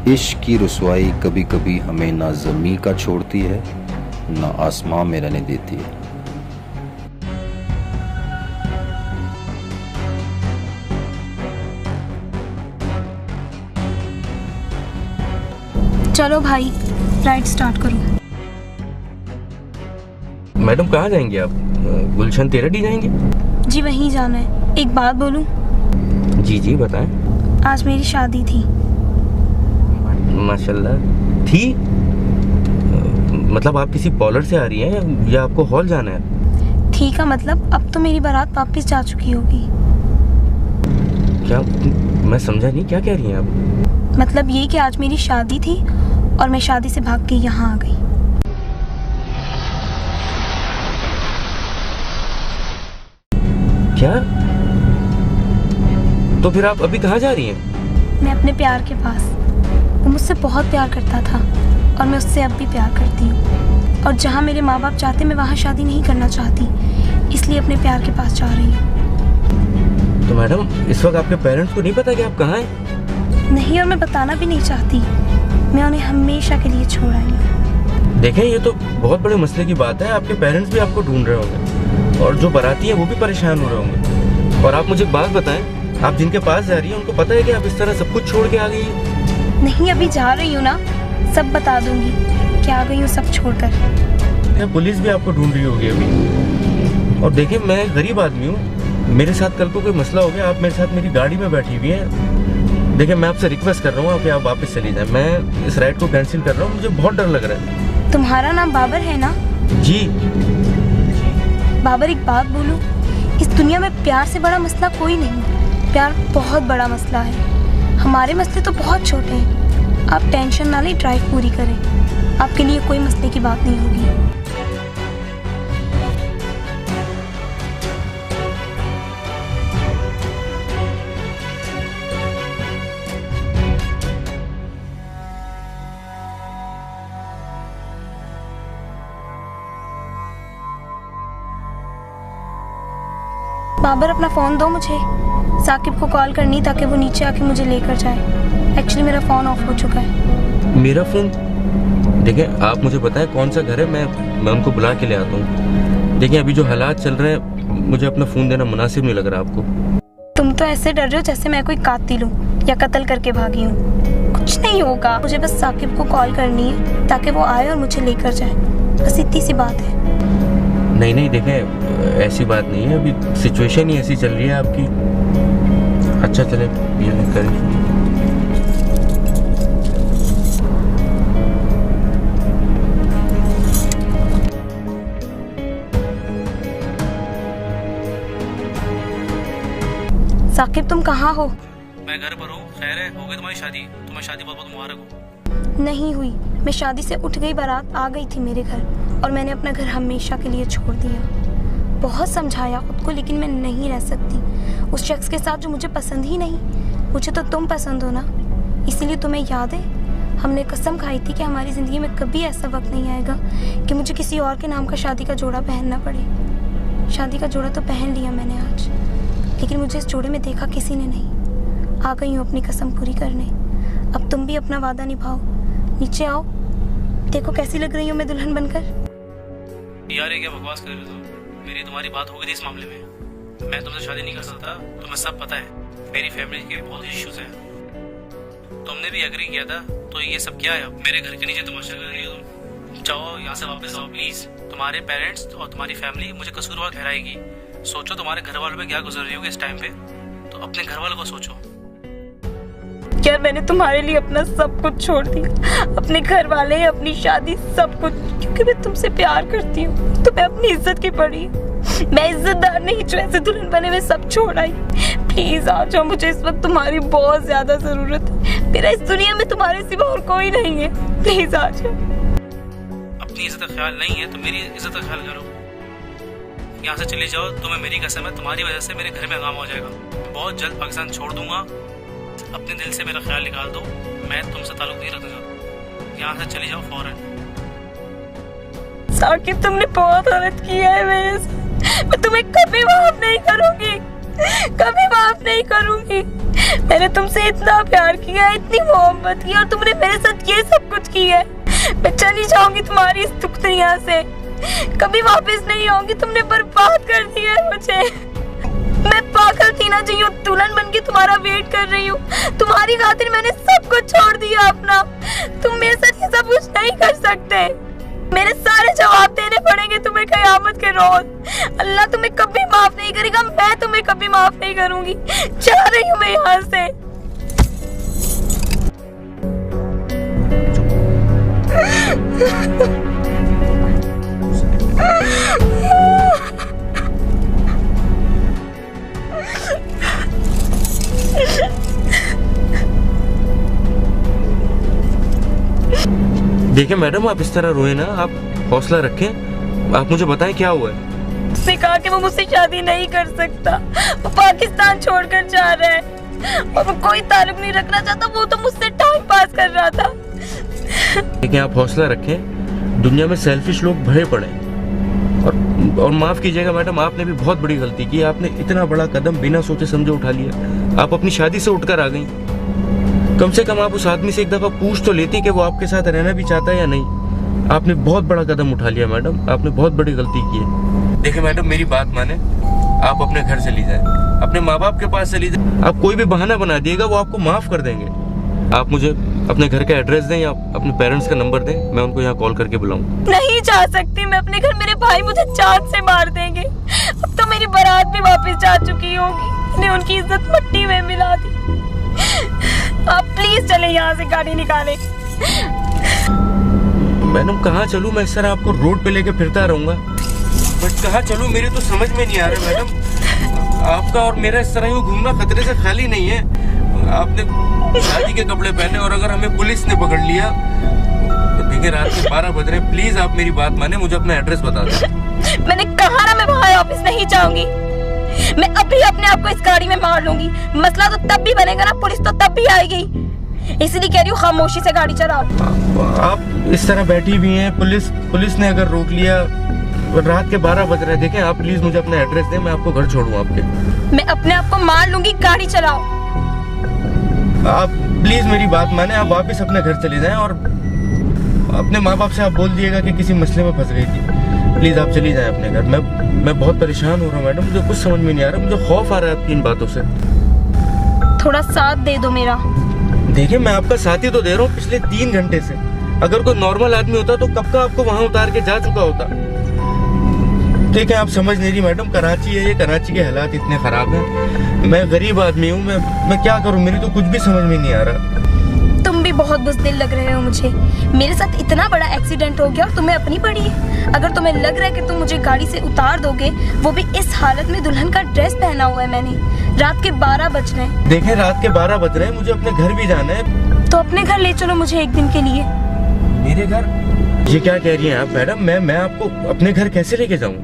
इश्क की रुसवाई कभी कभी हमें ना ज़मीं का छोड़ती है ना आसमां में रहने देती है। चलो भाई, राइड स्टार्ट करो। मैडम कहाँ जाएंगे आप? गुलशन तेरडी जाएंगे? जी वहीं जाना है। एक बात बोलूं? जी जी बताएं। आज मेरी शादी थी। माशाल्लाह। थी? मतलब आप किसी पार्लर से आ रही हैं या आपको हॉल जाना है? थी का मतलब अब तो मेरी बारात वापस जा चुकी होगी। क्या? मैं समझा नहीं, क्या कह रही हैं आप? मतलब ये कि आज मेरी शादी थी और मैं शादी से भाग के यहाँ आ गई। क्या? तो फिर आप अभी कहाँ जा रही हैं? मैं अपने प्यार के पास। वो मुझसे बहुत प्यार करता था और मैं उससे अब भी प्यार करती हूँ। और जहाँ मेरे माँ बाप चाहते मैं वहाँ शादी नहीं करना चाहती, इसलिए अपने प्यार के पास जा रही हूँ। तो मैडम इस वक्त आपके पेरेंट्स को नहीं पता कि आप कहाँ हैं? नहीं, और मैं बताना भी नहीं चाहती। मैं उन्हें हमेशा के लिए छोड़ आई हूँ। देखें, ये तो बहुत बड़े मसले की बात है। आपके पेरेंट्स भी आपको ढूंढ रहे होंगे और जो बाराती है वो भी परेशान हो रहे होंगे। और आप मुझे एक बात बताएं, आप जिनके पास जा रही हैं उनको पता है कि आप इस तरह सब कुछ छोड़ के आ गई हैं? नहीं, अभी जा रही हूँ ना, सब बता दूंगी कि आ गई हूँ सब छोड़कर। पुलिस भी आपको ढूंढ रही होगी अभी। और देखिए, मैं गरीब आदमी हूँ, मेरे साथ कल को कोई मसला हो गया, आप मेरे साथ मेरी गाड़ी में बैठी हुई हैं। देखिए, मैं आपसे रिक्वेस्ट कर रहा हूँ कि आप वापस चली जाएं। मैं इस राइड को कैंसिल कर रहा हूँ, मुझे बहुत डर लग रहा है। तुम्हारा नाम बाबर है ना? जी। बाबर, एक बात बोलूं, इस दुनिया में प्यार से बड़ा मसला कोई नहीं। प्यार बहुत बड़ा मसला है। हमारे मसले तो बहुत छोटे हैं। आप टेंशन ना लें, ड्राइव पूरी करें। आपके लिए कोई मसले की बात नहीं होगी। बाबर, अपना फ़ोन दो मुझे। साकिब को कॉल करनी ताकि वो नीचे आके मुझे लेकर जाए। एक्चुअली मेरा फ़ोन ऑफ हो चुका है। मेरा फ़ोन? देखिए, आप मुझे बताएं कौन सा घर है, मैं उनको बुला के ले आता हूँ। देखिए, अभी जो हालात चल रहे हैं, मुझे अपना फ़ोन देना मुनासिब नहीं लग रहा आपको। तुम तो ऐसे डर रहे हो जैसे मैं कोई कातिल हूँ या कत्ल करके भागी हूँ। कुछ नहीं होगा। मुझे बस साकिब को कॉल करनी है ताकि वो आए और मुझे लेकर जाए। बस इतनी सी बात है। नहीं नहीं, देखें, ऐसी बात नहीं है। अभी सिचुएशन ही ऐसी चल रही है आपकी। अच्छा चले, ये करें। साकिब, तुम कहाँ हो? मैं घर पर हूँ। खैर है, हो गई तुम्हारी शादी? तुम्हें शादी बहुत बहुत मुबारक हो। नहीं हुई। मैं शादी से उठ गई, बारात आ गई थी मेरे घर और मैंने अपना घर हमेशा के लिए छोड़ दिया। बहुत समझाया खुद को, लेकिन मैं नहीं रह सकती उस शख्स के साथ जो मुझे पसंद ही नहीं। मुझे तो तुम पसंद हो ना, इसीलिए तुम्हें याद है हमने कसम खाई थी कि हमारी ज़िंदगी में कभी ऐसा वक्त नहीं आएगा कि मुझे किसी और के नाम का शादी का जोड़ा पहनना पड़े। शादी का जोड़ा तो पहन लिया मैंने आज, लेकिन मुझे इस जोड़े में देखा किसी ने नहीं। आ गई हूँ अपनी कसम पूरी करने। अब तुम भी अपना वादा निभाओ। नीचे आओ, देखो कैसी लग रही हूँ मैं दुल्हन बनकर। यार, ये क्या बकवास कर रहे हो तुम? मेरी तुम्हारी बात हो गई थी इस मामले में। मैं तुमसे शादी नहीं कर सकता, तुम्हें सब पता है। मेरी फैमिली के बहुत इश्यूज हैं। तुमने भी एग्री किया था, तो ये सब क्या है? मेरे घर के नीचे तमाशा कर रही हो तुम। जाओ यहाँ से वापस जाओ प्लीज। तुम्हारे पेरेंट्स और तुम्हारी फैमिली मुझे कसूरवार ठहराएगी। सोचो तुम्हारे घर वालों पे क्या गुजर रही होगी इस टाइम पे, तो अपने घर वालों को सोचो। यार, मैंने तुम्हारे लिए अपना सब कुछ छोड़ दिया, अपने घर वाले, अपनी शादी, सब कुछ, क्योंकि मैं तुमसे प्यार करती हूँ। तो मैं अपनी इज्जत की पड़ी। मैं इज्जतदार नहीं जो ऐसे दुल्हन बने में सब छोड़ आई। प्लीज आ जाओ, मुझे इस वक्त तुम्हारी बहुत ज्यादा जरूरत है। मेरा इस दुनिया में तुम्हारे सिवा और कोई नहीं है। प्लीज आ जाओ। अपनी इज्जत का ख्याल नहीं है तो मेरी इज्जत का ख्याल करो। यहाँ से चली जाओ, तुम्हें मेरी कसम है, तुम्हारी वजह से मेरे घर में हंगामा हो जाएगा। बहुत जल्द पाकिस्तान छोड़ दूंगा। अपने दिल से मेरा ख्याल निकाल दो। मैं तुमसे ताल्लुक नहीं रखना चाहता। यहाँ से चली जाओ फौरन। साकिब, तुमने बहुत गलत किया है मेरे से। मैं तुम्हें कभी माफ नहीं करूंगी, कभी माफ नहीं करूंगी। मैंने तुमसे इतना प्यार किया, इतनी मोहब्बत की, और तुमने मेरे साथ ये सब कुछ किया है। मैं चली जाऊंगी तुम्हारी इस दुनिया से, कभी वापस नहीं आऊंगी। तुमने बर्बाद कर दिया है मुझे। मैं पागल थी ना जो यूं दुल्हन बन के तुम्हारा वेट कर रही हूँ। तुम्हारी खातिर मैंने सब कुछ छोड़ दिया अपना। तुम मेरे साथ ये सब कुछ नहीं कर सकते। मेरे सारे जवाब देने पड़ेंगे तुम्हें कयामत के रोज। अल्लाह तुम्हें कभी माफ नहीं करेगा, मैं तुम्हें कभी माफ नहीं करूंगी। जा रही हूँ मैं यहाँ से। देखिए मैडम, आप इस तरह रोए ना, आप हौसला रखें। आप मुझे बताएं क्या हुआ है। उसने कहा कि वो मुझसे शादी नहीं कर सकता, वो पाकिस्तान छोड़कर जा रहा है और वो कोई ताल्लुक नहीं रखना चाहता। वो तो मुझसे टाइम पास कर रहा था। देखिए आप हौसला रखें, दुनिया में सेल्फिश लोग भरे पड़े हैं। और माफ कीजिएगा मैडम, आपने भी बहुत बड़ी गलती की। आपने इतना बड़ा कदम बिना सोचे समझे उठा लिया। आप अपनी शादी से उठकर आ गई। कम से कम आप उस आदमी से एक दफा पूछ तो लेती कि वो आपके साथ रहना भी चाहता है या नहीं। आपने बहुत बड़ा कदम उठा लिया मैडम, आपने बहुत बड़ी गलती की है। देखिए मैडम, मेरी बात माने, आप अपने घर चली जाए, अपने माँ बाप के पास चली जाए। आप कोई भी बहाना बना दिएगा, वो आपको माफ कर देंगे। आप मुझे अपने घर का एड्रेस दें या अपने पेरेंट्स का नंबर दें, मैं उनको यहाँ कॉल करके बुलाऊं। नहीं जा सकती मैं अपने घर। मेरे भाई मुझे जान से मार देंगे। अब तो मेरी बारात भी वापस जा चुकी होगी। मैंने उनकी इज्जत मिट्टी में मिला दी। आप प्लीज चले यहाँ से, गाड़ी निकालें। मैडम कहाँ चलूँ मैं? इस तरह आपको रोड पे लेके फिरता रहूंगा, बट कहाँ चलूँ मेरे तो समझ में नहीं आ रहा मैडम। आपका और मेरा इस तरह यूँ घूमना खतरे से खाली नहीं है। आपने शादी के कपड़े पहने और अगर हमें पुलिस ने पकड़ लिया तो देखिए रात के 12 बज रहे। प्लीज आप मेरी बात माने, मुझे अपना एड्रेस बता दें। मैंने कहा ना, मैं वहाँ ऑफिस नहीं जाऊंगी। मैं अभी अपने आप को इस गाड़ी में मार लूंगी। मसला तो तब भी बनेगा ना, पुलिस तो तब भी आएगी। इसलिए कह रही हूँ खामोशी से गाड़ी चलाओ। आप इस तरह बैठी हुई हैं, पुलिस ने अगर रोक लिया, रात के 12 बज रहे। देखें आप प्लीज मुझे अपना एड्रेस दें, मैं आपको घर छोड़ूं आपके। मैं अपने आप को मार लूंगी, गाड़ी चलाओ। आप प्लीज मेरी बात माने, आप वापस अपने घर चले जाएं और अपने माँ बाप से आप बोल दिएगा कि किसी मसले में फंस गई थी। प्लीज आप चली जाएं अपने घर। मैं बहुत परेशान हो रहा हूँ मैडम, मुझे कुछ समझ में नहीं आ रहा। मुझे खौफ आ रहा है आपकी इन बातों से। थोड़ा साथ दे दो मेरा। देखिए मैं आपका साथी तो दे रहा हूँ पिछले 3 घंटे से। अगर कोई नॉर्मल आदमी होता तो कब का आपको वहां उतार के जा चुका होता। ठीक है, आप समझ नहीं रही मैडम, कराची है ये, कराची के हालात इतने खराब हैं। मैं गरीब आदमी हूँ, मैं क्या करूँ, मेरी तो कुछ भी समझ में नहीं आ रहा। तुम भी बहुत बुज़दिल लग रहे हो मुझे। मेरे साथ इतना बड़ा एक्सीडेंट हो गया और तुम्हें अपनी पड़ी है। अगर तुम्हें लग रहा है कि तुम मुझे गाड़ी से उतार दोगे, वो भी इस हालत में, दुल्हन का ड्रेस पहना हुआ है मैंने। रात के 12 बज रहे हैं। देखें रात के 12 बज रहे हैं, मुझे अपने घर भी जाना है। तो अपने घर ले चलो मुझे एक दिन के लिए। मेरे घर? ये क्या कह रही हैं आप मैडम? मैं आपको अपने घर कैसे लेके जाऊँ?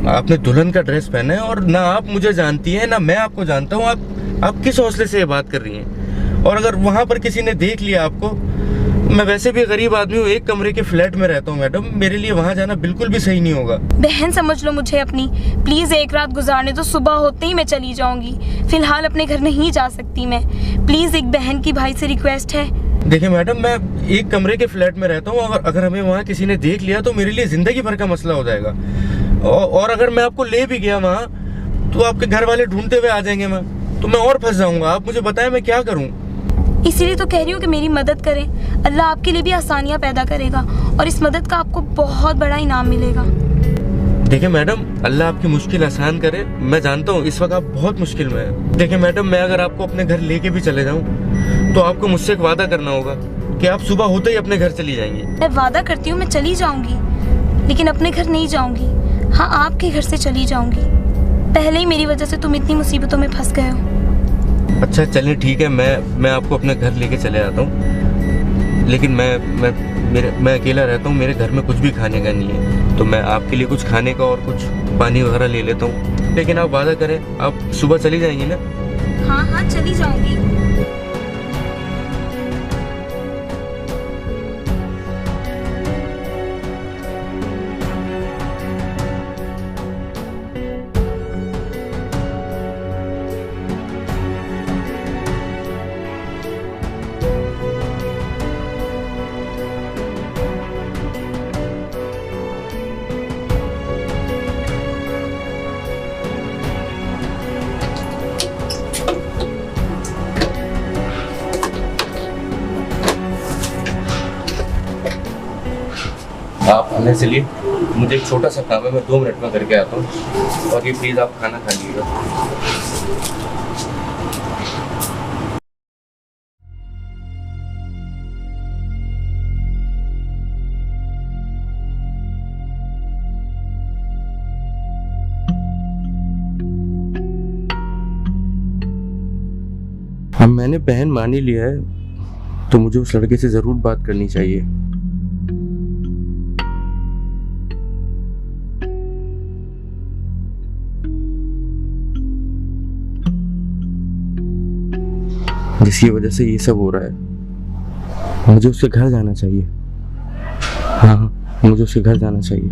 आपने दुल्हन का ड्रेस पहना है और ना आप मुझे जानती हैं ना मैं आपको जानता हूँ। आप किस हौसले से ये बात कर रही हैं? और अगर वहां पर किसी ने देख लिया आपको, मैं वैसे भी गरीब आदमी हूँ, एक कमरे के फ्लैट में रहता हूँ मैडम, मेरे लिए वहां जाना बिल्कुल भी सही नहीं होगा। बहन समझ लो मुझे अपनी। प्लीज एक रात गुजारने तो, सुबह होते ही मैं चली जाऊंगी। फिलहाल अपने घर नहीं जा सकती मैं। प्लीज एक बहन की भाई से रिक्वेस्ट है। देखिए मैडम, मैं एक कमरे के फ्लैट में रहता हूँ, अगर हमें वहाँ किसी ने देख लिया तो मेरे लिए जिंदगी भर का मसला हो जाएगा। और अगर मैं आपको ले भी गया वहाँ तो आपके घर वाले ढूंढते हुए आ जाएंगे, तो मैं और फंस जाऊंगा। आप मुझे बताएं मैं क्या करूँ? इसीलिए तो कह रही हूँ कि मेरी मदद करें। अल्लाह आपके लिए भी आसानियाँ पैदा करेगा और इस मदद का आपको बहुत बड़ा इनाम मिलेगा। देखिए मैडम, अल्लाह आपकी मुश्किल आसान करे। मैं जानता हूँ इस वक्त आप बहुत मुश्किल में हैं। देखिए मैडम, मैं अगर आपको अपने घर लेके भी चले जाऊँ तो आपको मुझसे एक वादा करना होगा कि आप सुबह होते ही अपने घर चली जाएंगी। मैं वादा करती हूँ मैं चली जाऊंगी, लेकिन अपने घर नहीं जाऊंगी। हाँ, आपके घर से चली जाऊंगी। पहले ही मेरी वजह से तुम इतनी मुसीबतों में फंस गए हो। अच्छा चलिए ठीक है, मैं आपको अपने घर लेके चले आता हूँ, लेकिन मैं अकेला रहता हूँ, मेरे घर में कुछ भी खाने का नहीं है, तो मैं आपके लिए कुछ खाने का और कुछ पानी वगैरह ले लेता हूँ। लेकिन आप वादा करें आप सुबह चली जाएंगी ना? हाँ हाँ चली जाऊंगी। नहीं चलिए, मुझे एक छोटा सा काम है, मैं 2 मिनट में करके आता हूँ। और ये प्लीज़ आप खाना खा लीजिएगा। अब मैंने बहन मान ही लिया है तो मुझे उस लड़के से ज़रूर बात करनी चाहिए। जिसकी वजह से ये सब हो रहा है। मुझे उसके घर जाना चाहिए। हाँ, मुझे उसके घर जाना चाहिए।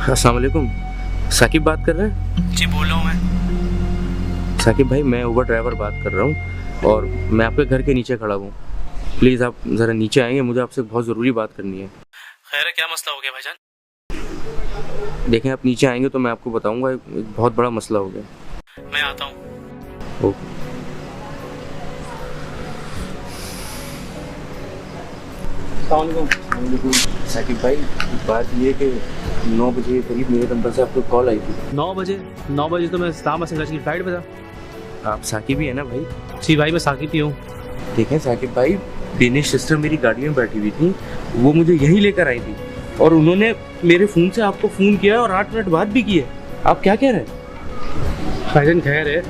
अस्सलाम वालेकुम, साकिब बात कर रहे हैं? जी बोल रहा हूँ मैं। साकिब भाई, मैं उबर ड्राइवर बात कर रहा हूँ और मैं आपके घर के नीचे खड़ा हूँ। प्लीज़ आप ज़रा नीचे आएंगे, मुझे आपसे बहुत ज़रूरी बात करनी है। खैर है, क्या मसला हो गया भाईजान? देखें, आप नीचे आएंगे तो मैं आपको बताऊँगा, एक बहुत बड़ा मसला हो गया। मैं आता हूँ। ओके। साकिब भाई, बात ये है कि 9 बजे करीब मेरे नंबर से आपको कॉल आई थी। 9 बजे तो मैं इस्लामाबाद से कराची की फ्लाइट पे था। आप साकिब ही है ना भाई? जी भाई, मैं साकिब ही हूँ। देखें साकिब भाई, दिनेश सिस्टर मेरी गाड़ी में बैठी हुई थी, वो मुझे यही लेकर आई थी और उन्होंने मेरे फ़ोन से आपको फ़ोन किया और 8 मिनट बाद भी किए। आप क्या कह रहे हैं? भाईजान खैर है,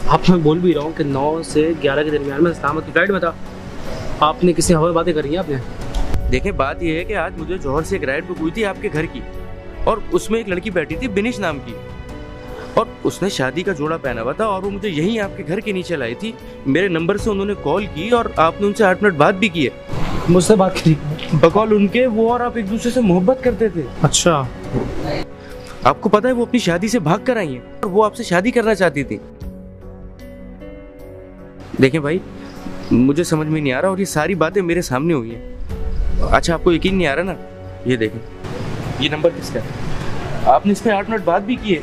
आप मैं बोल भी रहा हूँ कि 9 से 11 के दरमियान में इस्लामाबाद की फ्लाइट में था। आपने किसी हवा में बातें करी हैं आपने? देखें, बात यह है कि आज मुझे जौहर से एक राइड बुक हुई थी आपके घर की और उसमें एक लड़की बैठी थी बिनिश नाम की और उसने शादी का जोड़ा पहना हुआ था और वो मुझे यहीं आपके घर के नीचे लाई थी। मेरे नंबर से उन्होंने कॉल की और आपने उनसे 8 मिनट बाद भी किए। मुझसे बात करी? बकौल उनके वो और आप एक दूसरे से मोहब्बत करते थे। अच्छा। आपको पता है वो अपनी शादी से भाग कर आई हैं और वो आपसे शादी करना चाहती थी। देखें भाई, मुझे समझ में नहीं आ रहा और ये सारी बातें मेरे सामने हुई हैं। अच्छा, आपको यकीन नहीं आ रहा ना? ये देखें, ये नंबर किसका है? आपने इस पे 8 मिनट बाद भी किए।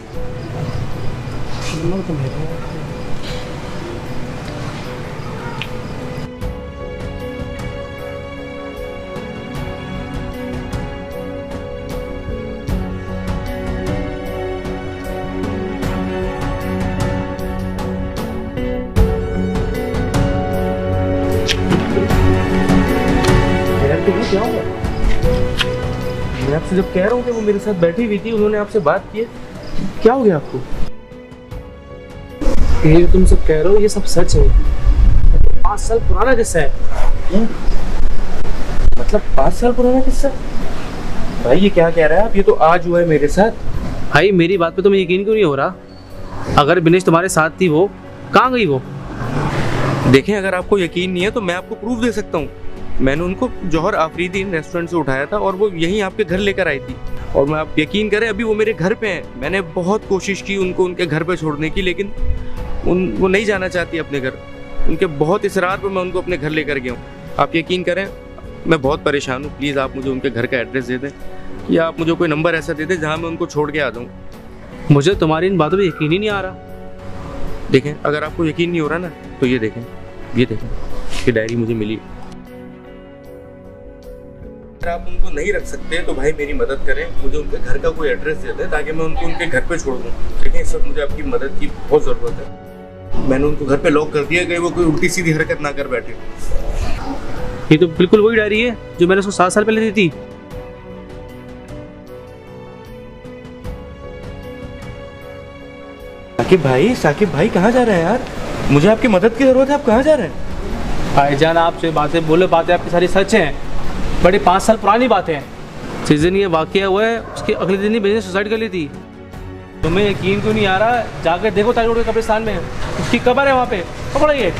क्या हुआ? मैं आपसे जब कह रहा हूँ कि वो मेरे साथ बैठी हुई थी, उन्होंने आपसे बात की, क्या हो गया आपको? ये तुम सब कह रहे हो ये सब सच है। 5 साल पुराना किस्सा है। मतलब 5 साल पुराना किस्सा? भाई ये क्या कह रहा है आप? ये तो आज हुआ है मेरे साथ। भाई मेरी बात पे तुम्हें यकीन क्यों नहीं हो रहा? अगर बिनेश तुम्हारे साथ थी, वो कहाँ गई वो? देखें, अगर आपको यकीन नहीं है तो मैं आपको प्रूफ दे सकता हूँ। मैंने उनको जौहर आफरीदी रेस्टोरेंट से उठाया था और वो यहीं आपके घर लेकर आई थी और मैं, आप यकीन करें, अभी वो मेरे घर पे हैं। मैंने बहुत कोशिश की उनको उनके घर पे छोड़ने की, लेकिन वो नहीं जाना चाहती अपने घर। उनके बहुत इसरार पे मैं उनको अपने घर लेकर गया हूँ। आप यकीन करें, मैं बहुत परेशान हूँ। प्लीज़ आप मुझे उनके घर का एड्रेस दे दें या आप मुझे कोई नंबर ऐसा दे दें जहाँ मैं उनको छोड़ के आ जाऊँ। मुझे तुम्हारी इन बातों पे यकीन ही नहीं आ रहा। देखें, अगर आपको यकीन नहीं हो रहा ना तो ये देखें, ये डायरी मुझे मिली। अगर आप उनको नहीं रख सकते तो भाई मेरी मदद करें, मुझे उनके घर का कोई एड्रेस दे दें ताकि मैं उनको उनके घर पे छोड़ दूँ। लेकिन इस वक्त मुझे आपकी मदद की बहुत ज़रूरत है। मैंने उनको घर पे लॉक कर दिया कि वो कोई उल्टी सीधी हरकत ना कर बैठे। ये तो बिल्कुल वही डायरी है जो मैंने उसको 7 साल पहले दी थी। साकिब भाई कहाँ जा रहे हैं यार? मुझे आपकी मदद की ज़रूरत है। आप कहाँ जा रहे हैं? भाईजान आपसे बातें बोले, बातें आपकी सारी सच हैं। बड़ी 5 साल पुरानी बातें हैं। जिस दिन ये वाकया हुआ है उसके अगले दिन ही बिजनेस सुसाइड कर ली थी। तुम्हें यकीन क्यों नहीं आ रहा? जाकर देखो ताज रोड के कब्रिस्तान में उसकी कब्र है, वहाँ पे पकड़िए।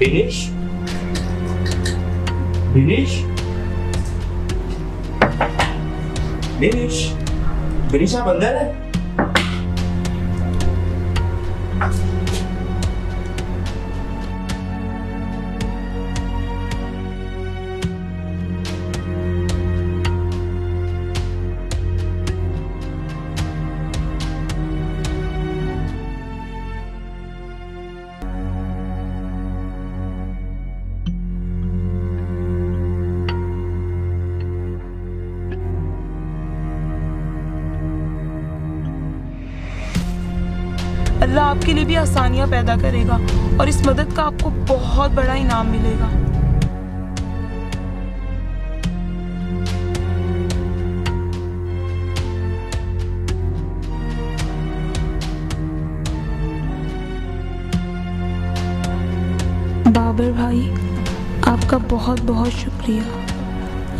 विनीश, विनीश, विनीश, विनीश आप अंदर है? अल्लाह आपके लिए भी आसानियां पैदा करेगा और इस मदद का आपको बहुत बड़ा इनाम मिलेगा। बाबर भाई, आपका बहुत बहुत शुक्रिया।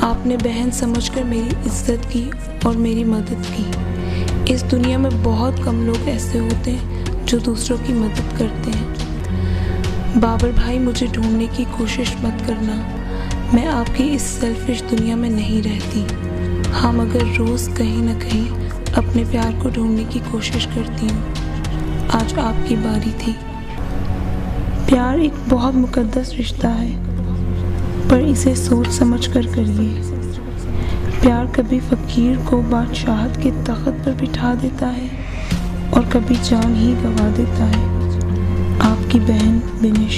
आपने बहन समझकर मेरी इज्जत की और मेरी मदद की। इस दुनिया में बहुत कम लोग ऐसे होते हैं जो दूसरों की मदद करते हैं। बाबर भाई, मुझे ढूंढने की कोशिश मत करना। मैं आपकी इस सेल्फिश दुनिया में नहीं रहती। हाँ, मगर रोज़ कहीं ना कहीं अपने प्यार को ढूंढने की कोशिश करती हूँ। आज आपकी बारी थी। प्यार एक बहुत मुकद्दस रिश्ता है, पर इसे सोच समझ कर करिए। प्यार कभी फकीर को बादशाहत के तख्त पर बिठा देता है और कभी जान ही गंवा देता है। आपकी बहन विनिश।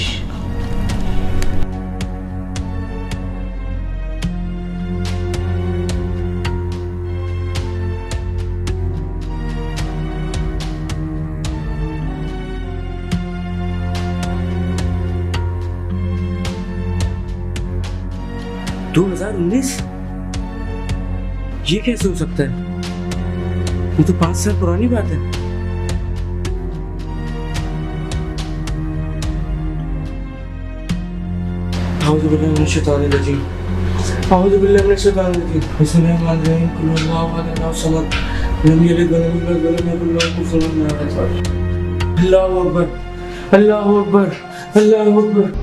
दो 2019? ये कैसे हो सकता है? ये तो 5 साल पुरानी बात है। आऊज़ु बिल्लाहि मिनश शैतानिर रजीम। आऊज़ु बिल्लाहि मिनश शैतानिर रजीम। बिस्मिल्लाहिर्रहमानिर्रहीम। कुल हुवल्लाहु अहद, अल्लाहु समद, लम यलिद वलम यूलद वलम यकुल लहू कुफुवन अहद। अल्लाहु अकबर, अल्लाहु अकबर, अल्लाहु अकबर।